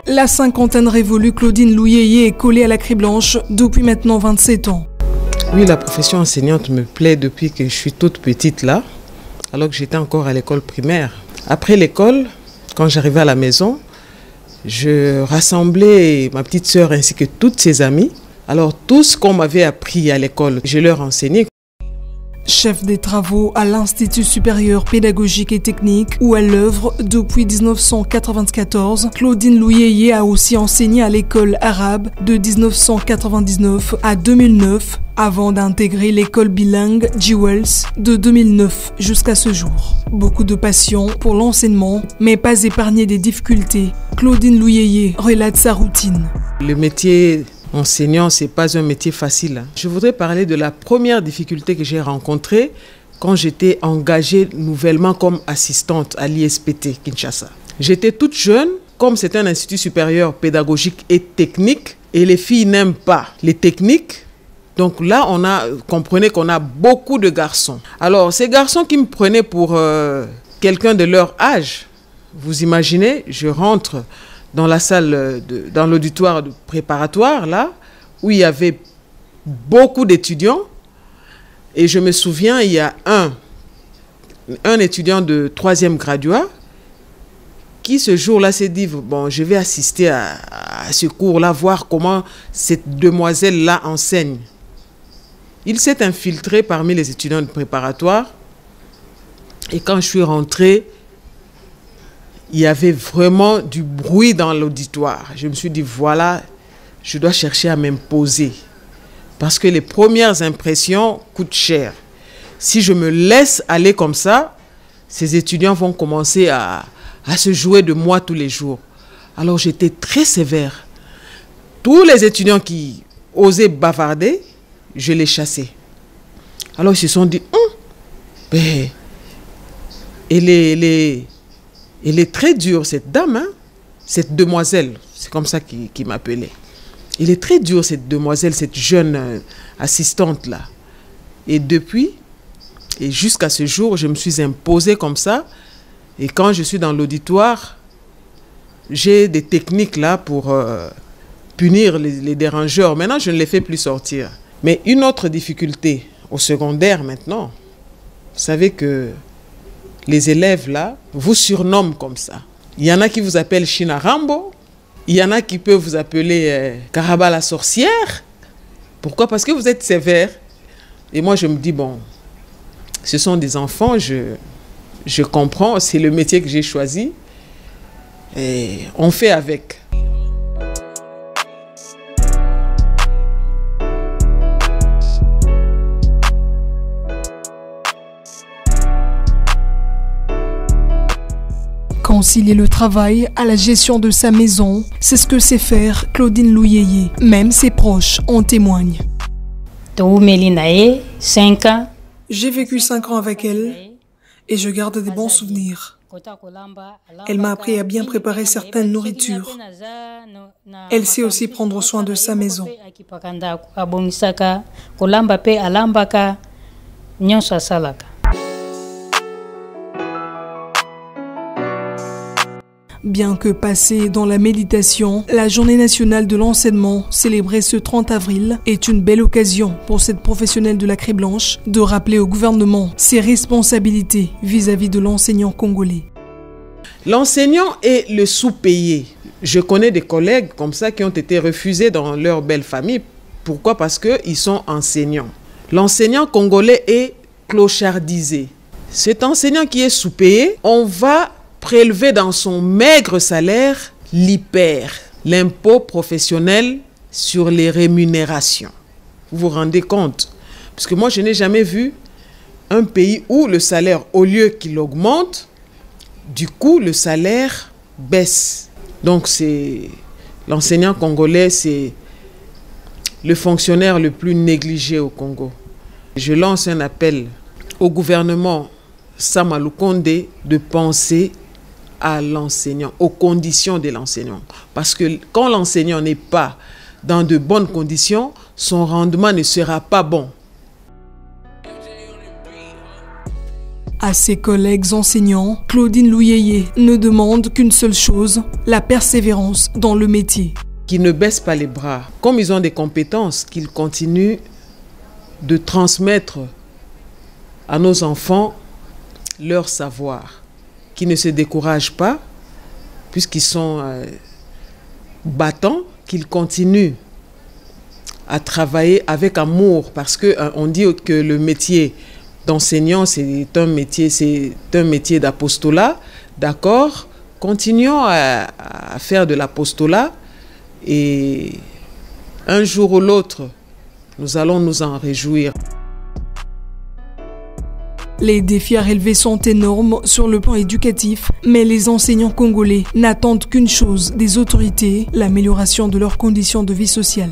La cinquantaine révolue, Claudine Louyeye est collée à la craie blanche depuis maintenant 27 ans. Oui, la profession enseignante me plaît depuis que je suis toute petite là, alors que j'étais encore à l'école primaire. Après l'école, quand j'arrivais à la maison, je rassemblais ma petite sœur ainsi que toutes ses amies. Alors tout ce qu'on m'avait appris à l'école, je leur enseignais. Chef des travaux à l'Institut supérieur pédagogique et technique où elle œuvre depuis 1994, Claudine Louyeye a aussi enseigné à l'école arabe de 1999 à 2009 avant d'intégrer l'école bilingue Jewels de 2009 jusqu'à ce jour. Beaucoup de passion pour l'enseignement, mais pas épargné des difficultés. Claudine Louyeye relate sa routine. Le métier enseignant, ce n'est pas un métier facile. Je voudrais parler de la première difficulté que j'ai rencontrée quand j'étais engagée nouvellement comme assistante à l'ISPT Kinshasa. J'étais toute jeune, comme c'est un institut supérieur pédagogique et technique, et les filles n'aiment pas les techniques. Donc là, comprenez qu'on a beaucoup de garçons. Alors, ces garçons qui me prenaient pour quelqu'un de leur âge, vous imaginez, je rentre dans la salle, dans l'auditoire préparatoire, là, où il y avait beaucoup d'étudiants. Et je me souviens, il y a un étudiant de 3e graduat qui, ce jour-là, s'est dit, bon, je vais assister à ce cours-là, voir comment cette demoiselle-là enseigne. Il s'est infiltré parmi les étudiants de préparatoire. Et quand je suis rentrée, il y avait vraiment du bruit dans l'auditoire. Je me suis dit, voilà, je dois chercher à m'imposer. Parce que les premières impressions coûtent cher. Si je me laisse aller comme ça, ces étudiants vont commencer à se jouer de moi tous les jours. Alors j'étais très sévère. Tous les étudiants qui osaient bavarder, je les chassais. Alors ils se sont dit, elle est très dure, cette dame, hein? Cette demoiselle, c'est comme ça qu'il m'appelait. Elle est très dure, cette demoiselle, cette jeune assistante-là. Et depuis, et jusqu'à ce jour, je me suis imposée comme ça. Et quand je suis dans l'auditoire, j'ai des techniques là pour punir les dérangeurs. Maintenant, je ne les fais plus sortir. Mais une autre difficulté au secondaire maintenant, vous savez que les élèves là vous surnomment comme ça. Il y en a qui vous appellent China Rambo. Il y en a qui peuvent vous appeler Karaba la sorcière. Pourquoi? Parce que vous êtes sévère. Et moi, je me dis, bon, ce sont des enfants, je comprends, c'est le métier que j'ai choisi. Et on fait avec. Concilier le travail à la gestion de sa maison, c'est ce que sait faire Claudine Louyeye. Même ses proches en témoignent. 5 ans. J'ai vécu 5 ans avec elle et je garde des bons souvenirs. Elle m'a appris à bien préparer certaines nourritures. Elle sait aussi prendre soin de sa maison. Bien que passée dans la méditation, la Journée nationale de l'enseignement, célébrée ce 30 avril, est une belle occasion pour cette professionnelle de la craie blanche de rappeler au gouvernement ses responsabilités vis-à-vis de l'enseignant congolais. L'enseignant est le sous-payé. Je connais des collègues comme ça qui ont été refusés dans leur belle famille. Pourquoi? Parce qu'ils sont enseignants. L'enseignant congolais est clochardisé. Cet enseignant qui est sous-payé, on va prélever dans son maigre salaire l'IPER, l'impôt professionnel sur les rémunérations. Vous vous rendez compte? Parce que moi, je n'ai jamais vu un pays où le salaire, au lieu qu'il augmente, du coup, le salaire baisse. Donc, c'est l'enseignant congolais, c'est le fonctionnaire le plus négligé au Congo. Je lance un appel au gouvernement Sama Lukonde de penser à l'enseignant, aux conditions de l'enseignant. Parce que quand l'enseignant n'est pas dans de bonnes conditions, son rendement ne sera pas bon. À ses collègues enseignants, Claudine Louyeye ne demande qu'une seule chose, la persévérance dans le métier. Qu'ils ne baissent pas les bras. Comme ils ont des compétences, qu'ils continuent de transmettre à nos enfants leur savoir. Qu'ils ne se découragent pas, puisqu'ils sont battants, qu'ils continuent à travailler avec amour, parce qu'on dit que le métier d'enseignant, c'est un métier d'apostolat, d'accord? Continuons à faire de l'apostolat et un jour ou l'autre, nous allons nous en réjouir. Les défis à relever sont énormes sur le plan éducatif, mais les enseignants congolais n'attendent qu'une chose des autorités, l'amélioration de leurs conditions de vie sociale.